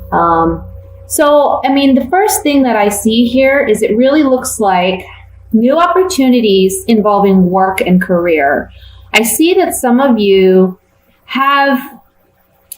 So, I mean, the first thing that I see here is it really looks like new opportunities involving work and career. I see that some of you have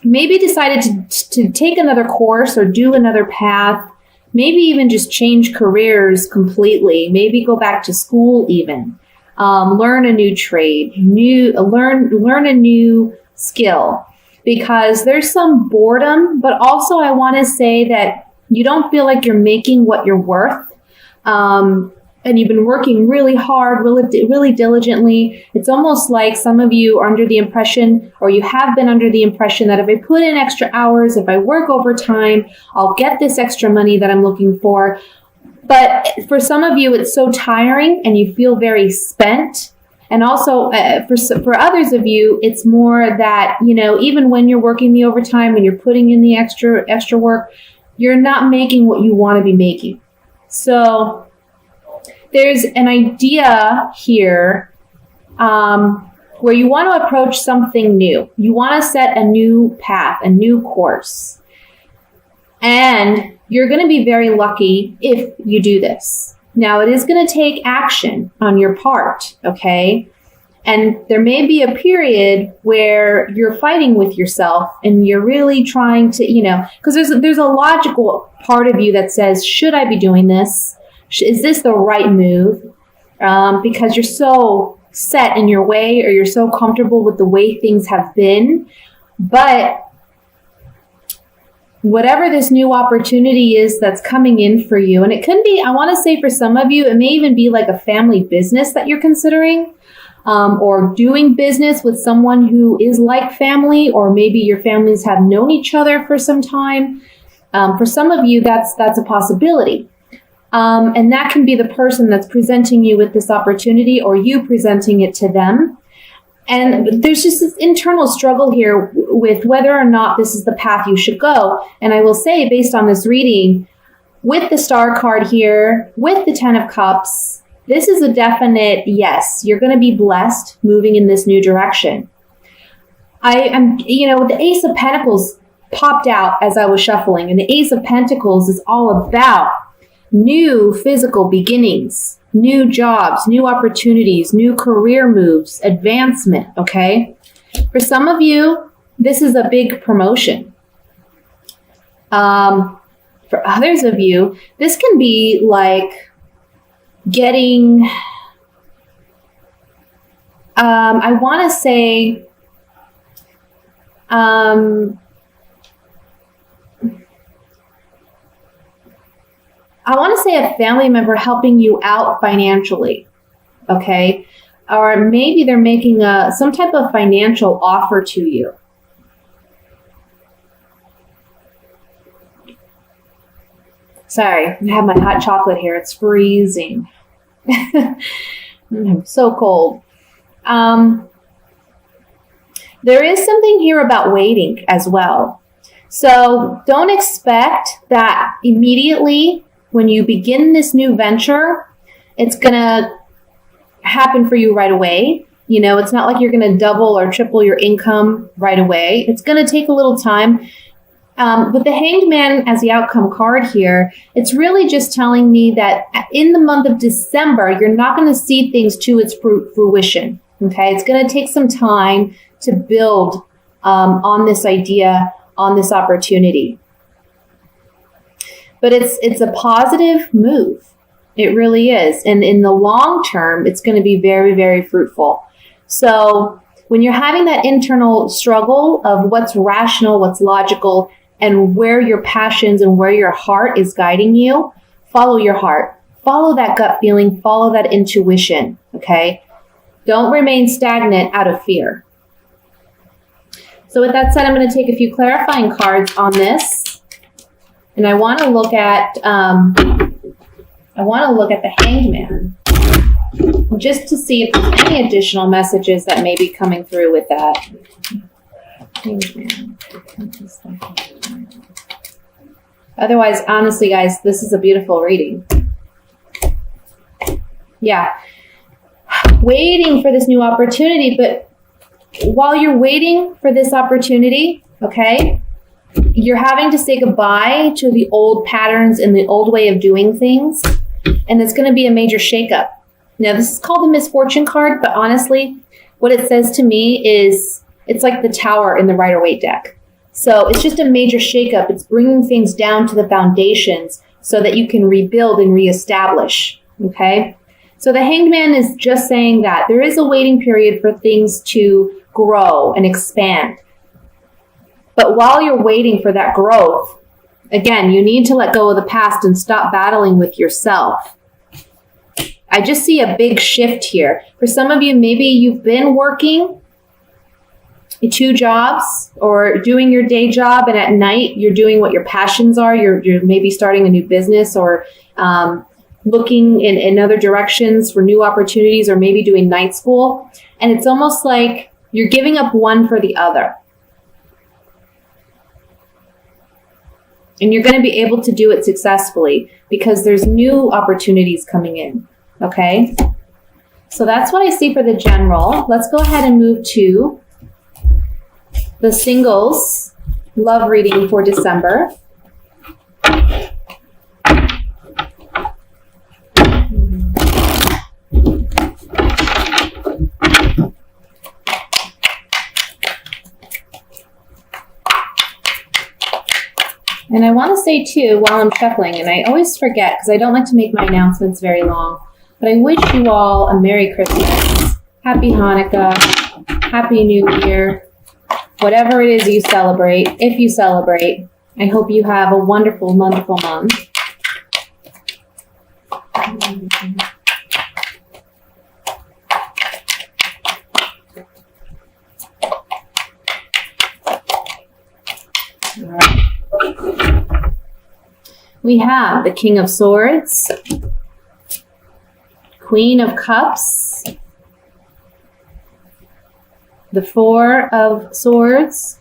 maybe decided to take another course or do another path, maybe even just change careers completely, maybe go back to school even, learn a new trade, learn a new skill, because there's some boredom, but also I want to say that you don't feel like you're making what you're worth. And you've been working really hard, really diligently. It's almost like some of you are under the impression, or you have been under the impression, that if I put in extra hours, if I work overtime, I'll get this extra money that I'm looking for. But for some of you, it's so tiring and you feel very spent. And also for others of you, it's more that, you know, even when you're working the overtime and you're putting in the extra work, you're not making what you want to be making. So there's an idea here where you want to approach something new. You want to set a new path, a new course. And you're going to be very lucky if you do this. Now, it is going to take action on your part, okay? And there may be a period where you're fighting with yourself and you're really trying to, you know, because there's a logical part of you that says, should I be doing this? Is this the right move? Because you're so set in your way, or you're so comfortable with the way things have been. But whatever this new opportunity is that's coming in for you, and it could be, I want to say for some of you, it may even be like a family business that you're considering, or doing business with someone who is like family, or maybe your families have known each other for some time. For some of you, that's a possibility. And that can be the person that's presenting you with this opportunity, or you presenting it to them. And there's just this internal struggle here with whether or not this is the path you should go. And I will say, based on this reading, with the Star card here, with the 10 of Cups, this is a definite yes. You're going to be blessed moving in this new direction. The Ace of Pentacles popped out as I was shuffling, and the Ace of Pentacles is all about new physical beginnings, new jobs, new opportunities, new career moves, advancement, okay? For some of you, this is a big promotion. For others of you, this can be like getting, I want to say, a family member helping you out financially, okay? Or maybe they're making some type of financial offer to you. Sorry, I have my hot chocolate here. It's freezing. I'm so cold. There is something here about waiting as well. So don't expect that immediately when you begin this new venture, it's going to happen for you right away. You know, it's not like you're going to double or triple your income right away. It's going to take a little time. With the Hanged Man as the outcome card here, it's really just telling me that in the month of December, you're not going to see things to its fruition. Okay, it's going to take some time to build on this idea, on this opportunity. But it's a positive move. It really is. And in the long term, it's going to be very, very fruitful. So when you're having that internal struggle of what's rational, what's logical, and where your passions and where your heart is guiding you, follow your heart. Follow that gut feeling. Follow that intuition. Okay? Don't remain stagnant out of fear. So with that said, I'm going to take a few clarifying cards on this. And I want to look at the Hanged Man, just to see if there's any additional messages that may be coming through with that. Hanged Man. Otherwise, honestly, guys, this is a beautiful reading. Yeah. Waiting for this new opportunity, but while you're waiting for this opportunity, okay, You're having to say goodbye to the old patterns and the old way of doing things. And it's going to be a major shakeup. Now, this is called the misfortune card, but honestly, what it says to me is it's like the tower in the Rider-Waite deck. So it's just a major shakeup. It's bringing things down to the foundations so that you can rebuild and reestablish. Okay? So the Hanged Man is just saying that there is a waiting period for things to grow and expand. But while you're waiting for that growth, again, you need to let go of the past and stop battling with yourself. I just see a big shift here. For some of you, maybe you've been working 2 jobs or doing your day job, and at night you're doing what your passions are. You're maybe starting a new business or looking in other directions for new opportunities, or maybe doing night school. And it's almost like you're giving up one for the other. And you're going to be able to do it successfully because there's new opportunities coming in. Okay? So that's what I see for the general. Let's go ahead and move to the singles love reading for December. And I want to say too, while I'm shuffling, and I always forget because I don't like to make my announcements very long, but I wish you all a Merry Christmas, Happy Hanukkah, Happy New Year, whatever it is you celebrate. If you celebrate, I hope you have a wonderful, wonderful month. All right. We have the King of Swords, Queen of Cups, the Four of Swords,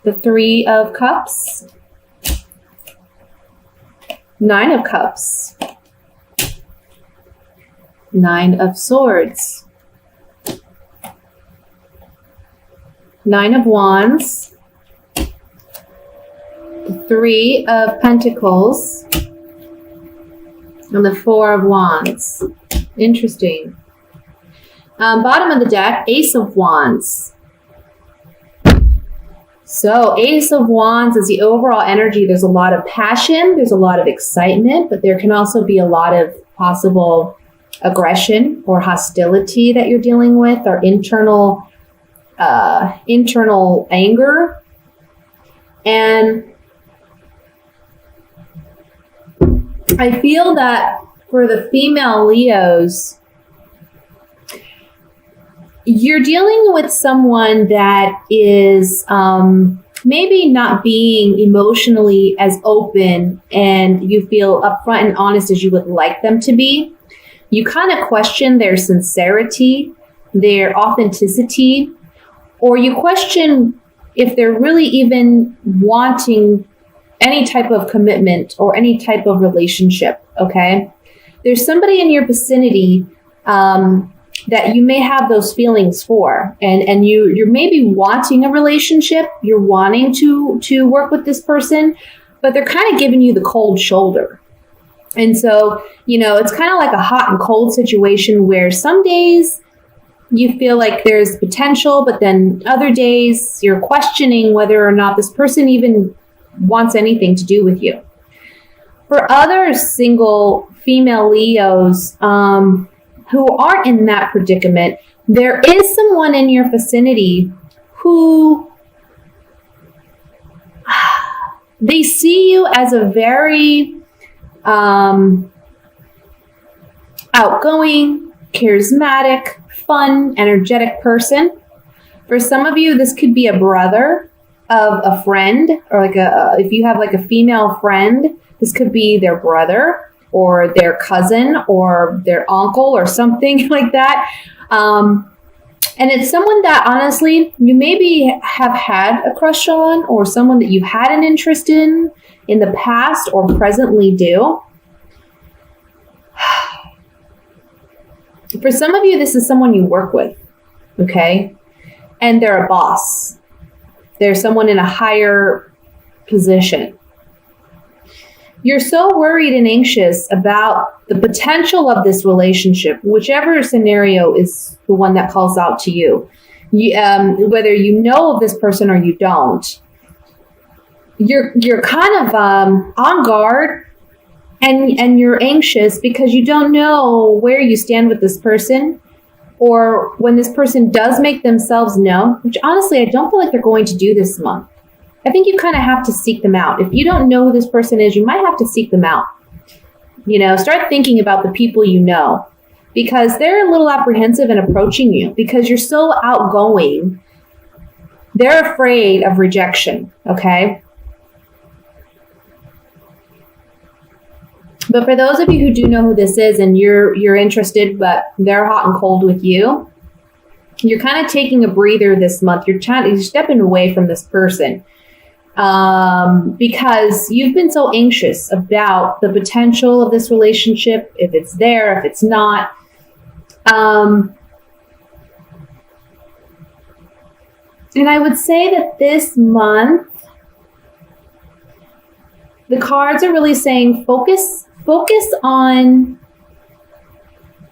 the Three of Cups, Nine of Cups, Nine of Swords, Nine of Wands, the Three of Pentacles, and the Four of Wands. Interesting. Bottom of the deck, Ace of Wands. So Ace of Wands is the overall energy. There's a lot of passion. There's a lot of excitement, but there can also be a lot of possible aggression or hostility that you're dealing with, or internal anger. And I feel that for the female Leos, you're dealing with someone that is maybe not being emotionally as open and you feel upfront and honest as you would like them to be. You kind of question their sincerity, their authenticity, or you question if they're really even wanting any type of commitment or any type of relationship, okay? There's somebody in your vicinity that you may have those feelings for, and you're maybe wanting a relationship, you're wanting to work with this person, but they're kind of giving you the cold shoulder. And so, it's kind of like a hot and cold situation where some days you feel like there's potential, but then other days you're questioning whether or not this person even wants anything to do with you. For other single female Leos who aren't in that predicament, there is someone in your vicinity who they see you as a very outgoing, charismatic, fun, energetic person. For some of you, this could be a brother of a friend, or if you have like a female friend, this could be their brother or their cousin or their uncle or something like that. And it's someone that honestly you maybe have had a crush on, or someone that you've had an interest in the past or presently do. For some of you, this is someone you work with, okay? And they're a boss. There's someone in a higher position. You're so worried and anxious about the potential of this relationship, whichever scenario is the one that calls out to you. Whether you know of this person or you don't, you're kind of on guard, and you're anxious because you don't know where you stand with this person, or when this person does make themselves known, which honestly I don't feel like they're going to do this month. I think you kind of have to seek them out. If you don't know who this person is, you might have to seek them out. Start thinking about the people you know, because they're a little apprehensive in approaching you because you're so outgoing. They're afraid of rejection, okay? But for those of you who do know who this is and you're interested, but they're hot and cold with you, you're kind of taking a breather this month. You're stepping away from this person. Because you've been so anxious about the potential of this relationship, if it's there, if it's not. And I would say that this month, the cards are really saying focus on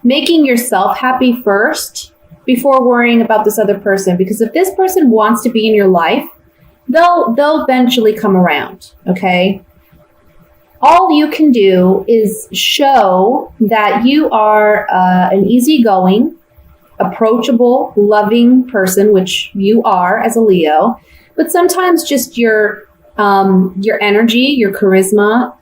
making yourself happy first before worrying about this other person. Because if this person wants to be in your life, they'll eventually come around, okay? All you can do is show that you are an easygoing, approachable, loving person, which you are as a Leo. But sometimes just your energy, your charisma,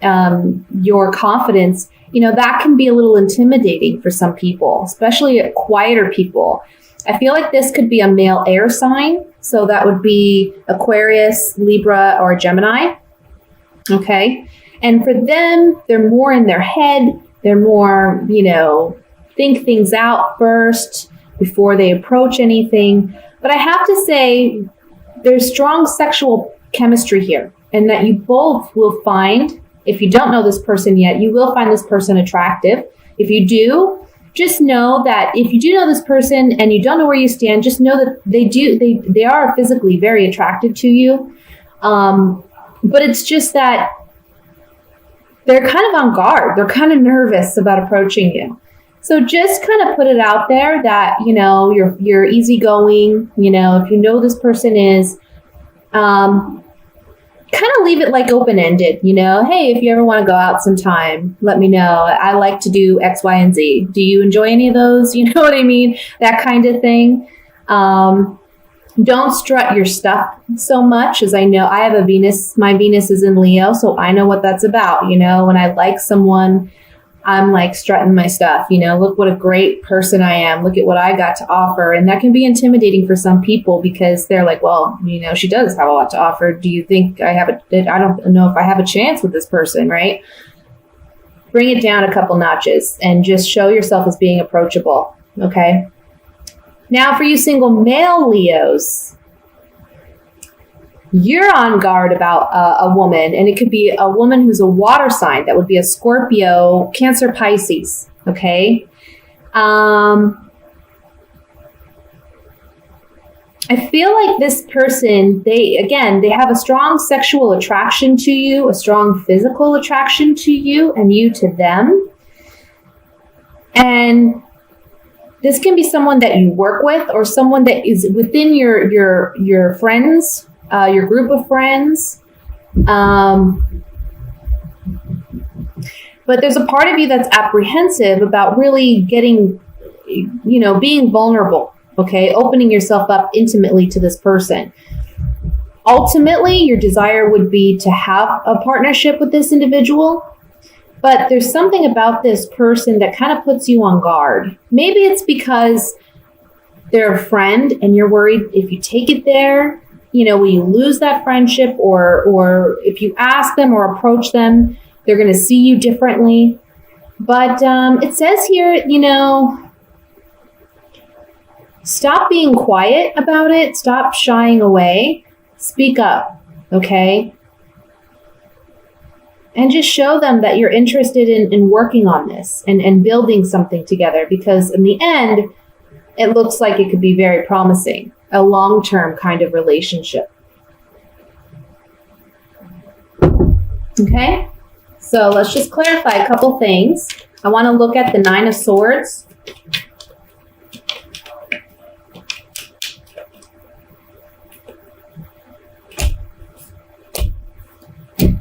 your confidence, that can be a little intimidating for some people, especially quieter people. I feel like this could be a male air sign. So that would be Aquarius, Libra, or Gemini. Okay. And for them, they're more in their head. They're more, think things out first before they approach anything. But I have to say, there's strong sexual chemistry here, and that you both will find, if you don't know this person yet, you will find this person attractive. If you do, just know that if you do know this person and you don't know where you stand, just know that they are physically very attracted to you. But it's just that they're kind of on guard. They're kind of nervous about approaching you. So just kind of put it out there that, you're easygoing, if you know this person is, kind of leave it like open-ended, hey, if you ever want to go out sometime, let me know. I like to do X, Y, and Z. Do you enjoy any of those? You know what I mean? That kind of thing. Don't strut your stuff so much, as I know I have a Venus. My Venus is in Leo, so I know what that's about. When I like someone, I'm like strutting my stuff, look what a great person I am. Look at what I got to offer. And that can be intimidating for some people because they're like, well, she does have a lot to offer. Do you think I don't know if I have a chance with this person, right? Bring it down a couple notches and just show yourself as being approachable. Okay. Now for you single male Leos, you're on guard about a woman, and it could be a woman who's a water sign. That would be a Scorpio, Cancer, Pisces. Okay. I feel like this person, they have a strong sexual attraction to you, a strong physical attraction to you, and you to them. And this can be someone that you work with, or someone that is within your friends, your group of friends. But there's a part of you that's apprehensive about really getting, being vulnerable, okay? Opening yourself up intimately to this person. Ultimately, your desire would be to have a partnership with this individual, but there's something about this person that kind of puts you on guard. Maybe it's because they're a friend and you're worried if you take it there, will you lose that friendship? Or if you ask them or approach them, they're going to see you differently. But it says here, stop being quiet about it. Stop shying away. Speak up, okay? And just show them that you're interested in working on this and building something together, because in the end, it looks like it could be very promising, a long-term kind of relationship. Okay, so let's just clarify a couple things. I want to look at the Nine of Swords.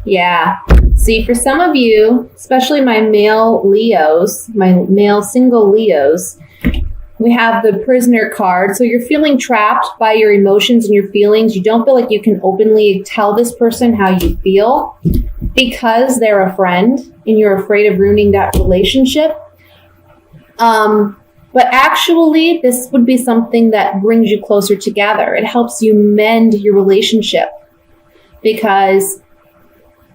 Yeah. See, for some of you, especially my male Leos, my male single Leos, we have the Prisoner card. So you're feeling trapped by your emotions and your feelings. You don't feel like you can openly tell this person how you feel because they're a friend and you're afraid of ruining that relationship. But actually, this would be something that brings you closer together. It helps you mend your relationship, because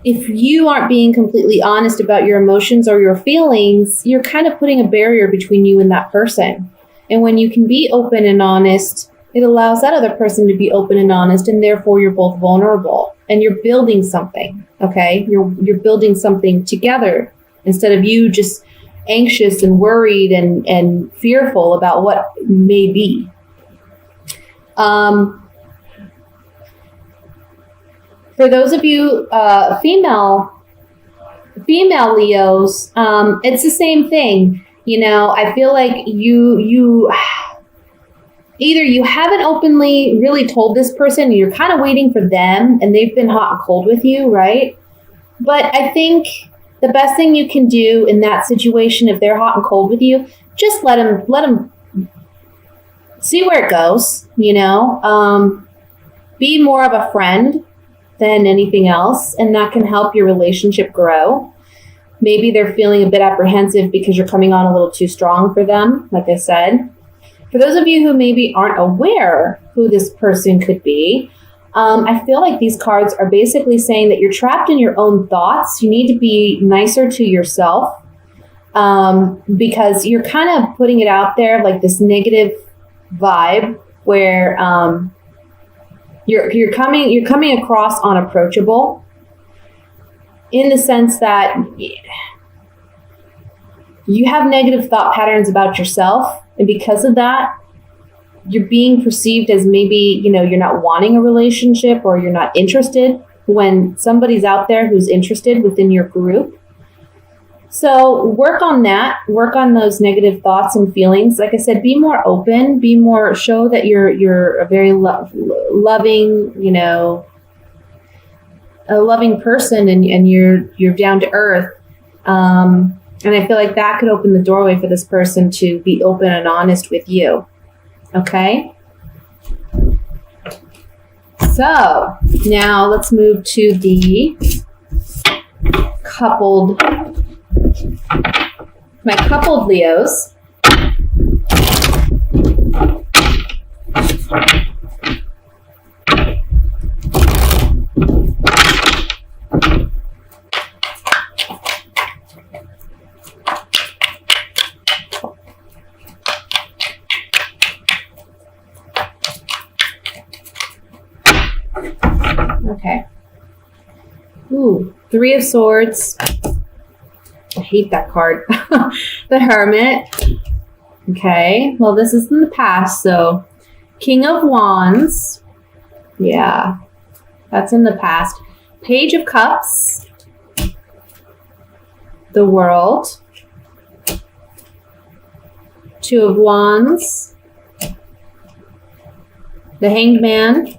if you aren't being completely honest about your emotions or your feelings, you're kind of putting a barrier between you and that person. And when you can be open and honest, it allows that other person to be open and honest, and therefore you're both vulnerable and you're building something, okay? You're building something together instead of you just anxious and worried and fearful about what may be. For those of you female Leos, it's the same thing. You know, I feel like you either you haven't openly really told this person, and you're kind of waiting for them, and they've been hot and cold with you, right? But I think the best thing you can do in that situation, if they're hot and cold with you, just let them see where it goes. You know, be more of a friend than anything else, and that can help your relationship grow. Maybe they're feeling a bit apprehensive because you're coming on a little too strong for them, like I said. For those of you who maybe aren't aware who this person could be, I feel like these cards are basically saying that you're trapped in your own thoughts. You need to be nicer to yourself, because you're kind of putting it out there like this negative vibe where you're coming across unapproachable, in the sense that you have negative thought patterns about yourself, and because of that, you're being perceived as maybe, you know, you're not wanting a relationship or you're not interested when somebody's out there who's interested within your group. So work on that, work on those negative thoughts and feelings. Like I said, be more open, show that you're a very loving, you know, a loving person, and you're down to earth. And I feel like that could open the doorway for this person to be open and honest with you. Okay? So now let's move to the my coupled Leos. Okay. Ooh, Three of Swords. I hate that card. The Hermit. Okay. Well, this is in the past, so King of Wands. Yeah. That's in the past. Page of Cups. The World. Two of Wands. The Hanged Man.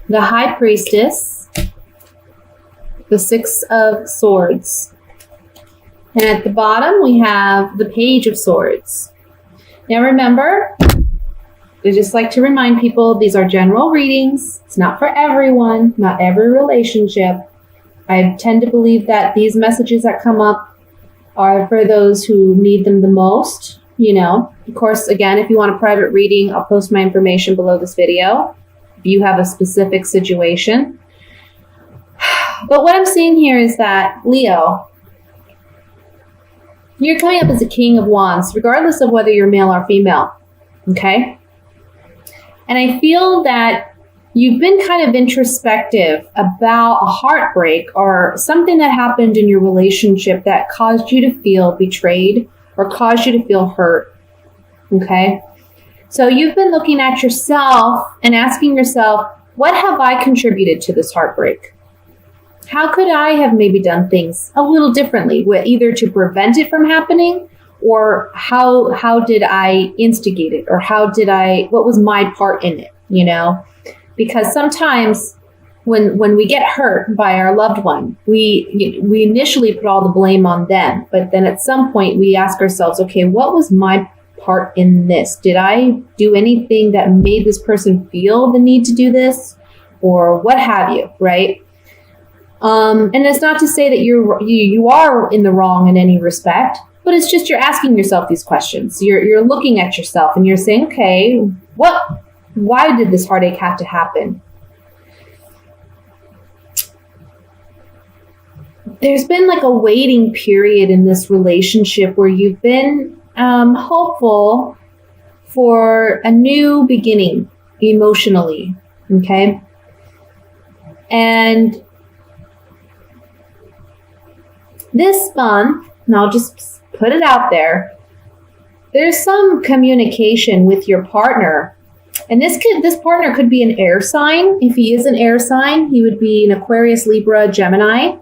The High Priestess, the Six of Swords. And at the bottom, we have the Page of Swords. Now remember, I just like to remind people, these are general readings. It's not for everyone, not every relationship. I tend to believe that these messages that come up are for those who need them the most. You know, of course, again, if you want a private reading, I'll post my information below this video. You have a specific situation. But what I'm seeing here is that, Leo, you're coming up as a King of Wands, regardless of whether you're male or female. Okay? And I feel that you've been kind of introspective about a heartbreak or something that happened in your relationship that caused you to feel betrayed or caused you to feel hurt. Okay? So you've been looking at yourself and asking yourself, what have I contributed to this heartbreak? how could I have maybe done things a little differently, either to prevent it from happening, or how did I instigate it, or what was my part in it, Because sometimes when we get hurt by our loved one, we initially put all the blame on them, but then at some point we ask ourselves, okay, what was my part in this? Did I do anything that made this person feel the need to do this, or what have you, right? And it's not to say that you are in the wrong in any respect, but it's just you're asking yourself these questions. You're looking at yourself and you're saying, okay, why did this heartache have to happen? There's been like a waiting period in this relationship where you've been hopeful for a new beginning emotionally, okay? And this month, and I'll just put it out there, there's some communication with your partner. And this partner could be an air sign. If he is an air sign, he would be an Aquarius, Libra, Gemini.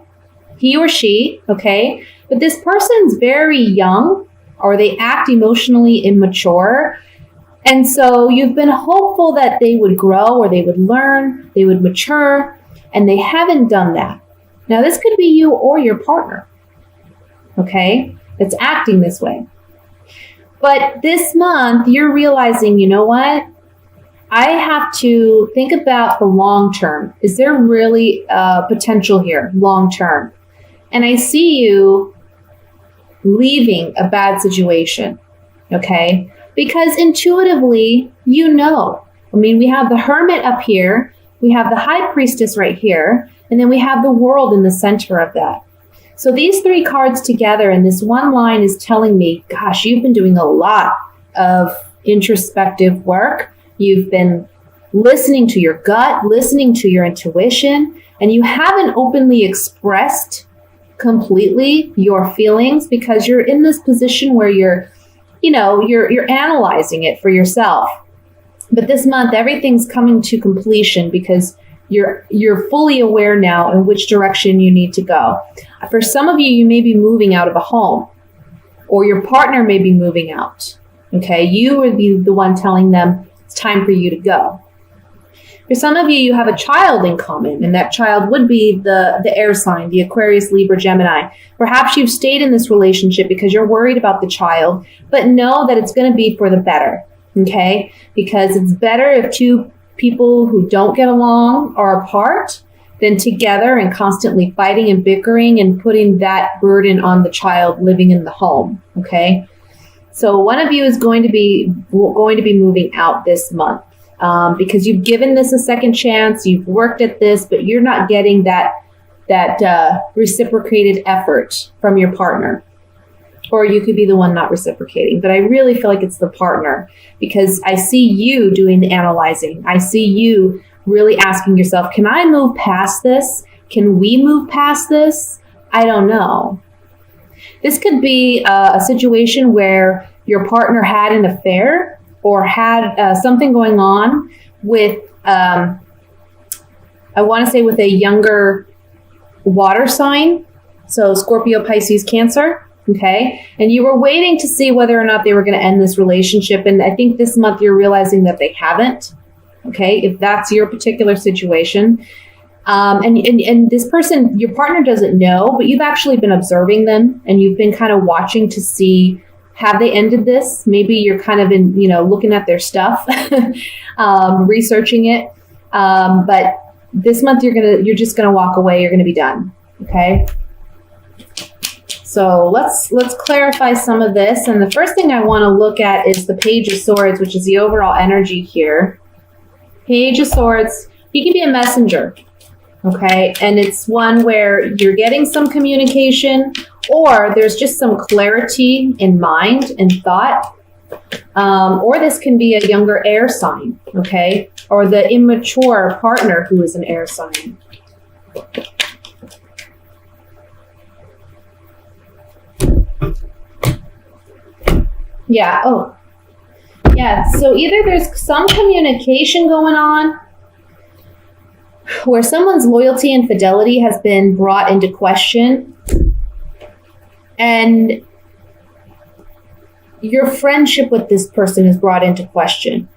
He or she, okay? But this person's very young, or they act emotionally immature. And so you've been hopeful that they would grow, or they would learn, they would mature, and they haven't done that. Now, this could be you or your partner, okay? That's acting this way. But this month, you're realizing, you know what? I have to think about the long term. Is there really potential here, long term? And I see you leaving a bad situation, okay? Because intuitively, we have the Hermit up here, we have the High Priestess right here, and then we have the World in the center of that. So these three cards together in this one line is telling me, gosh, you've been doing a lot of introspective work. You've been listening to your gut, listening to your intuition, and you haven't openly expressed completely your feelings because you're in this position where you're analyzing it for yourself. But this month, everything's coming to completion because you're fully aware now in which direction you need to go. For some of you, you may be moving out of a home, or your partner may be moving out. Okay, you would be the one telling them it's time for you to go. For some of you, you have a child in common, and that child would be the air sign, the Aquarius, Libra, Gemini. Perhaps you've stayed in this relationship because you're worried about the child, but know that it's going to be for the better, okay? Because it's better if two people who don't get along are apart than together and constantly fighting and bickering and putting that burden on the child living in the home, okay? So one of you is going to be moving out this month. Because you've given this a second chance, you've worked at this, but you're not getting that reciprocated effort from your partner. Or you could be the one not reciprocating. But I really feel like it's the partner, because I see you doing the analyzing. I see you really asking yourself, can I move past this? Can we move past this? I don't know. This could be a situation where your partner had an affair, or had something going on with, I want to say with a younger water sign. So Scorpio, Pisces, Cancer. Okay. And you were waiting to see whether or not they were going to end this relationship. And I think this month you're realizing that they haven't. Okay. If that's your particular situation. And this person, your partner doesn't know, but you've actually been observing them and you've been kind of watching to see, have they ended this? Maybe you're kind of looking at their stuff, researching it. But this month you're just gonna walk away. You're gonna be done. Okay. So let's clarify some of this. And the first thing I want to look at is the Page of Swords, which is the overall energy here. Page of Swords. He can be a messenger. Okay. And it's one where you're getting some communication, or there's just some clarity in mind and thought. Or this can be a younger air sign, okay? Or the immature partner who is an air sign. Yeah, oh. Yeah, so either there's some communication going on, where someone's loyalty and fidelity has been brought into question, and your friendship with this person is brought into question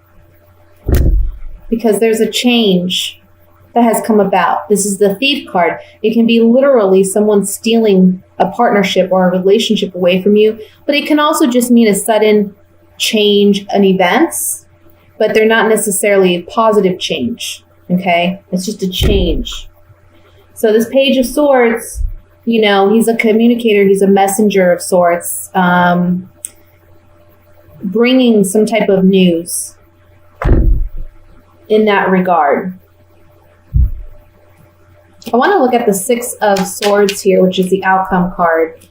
because there's a change that has come about. This is the Thief card. It can be literally someone stealing a partnership or a relationship away from you, but it can also just mean a sudden change in events, but they're not necessarily a positive change. Okay? It's just a change. So this Page of Swords, you know, he's a communicator, he's a messenger of sorts, bringing some type of news in that regard. I want to look at the Six of Swords here, which is the outcome card.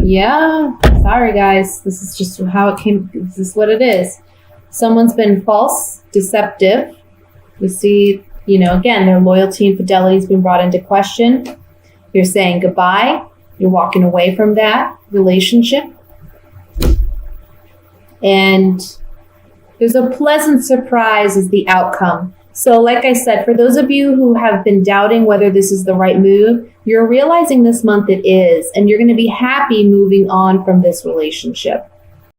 Yeah, sorry guys. This is just how it came. This is what it is. Someone's been false, deceptive. We see, you know, again, their loyalty and fidelity has been brought into question. You're saying goodbye. You're walking away from that relationship. And there's a pleasant surprise as the outcome. So like I said, for those of you who have been doubting whether this is the right move, you're realizing this month it is, and you're going to be happy moving on from this relationship.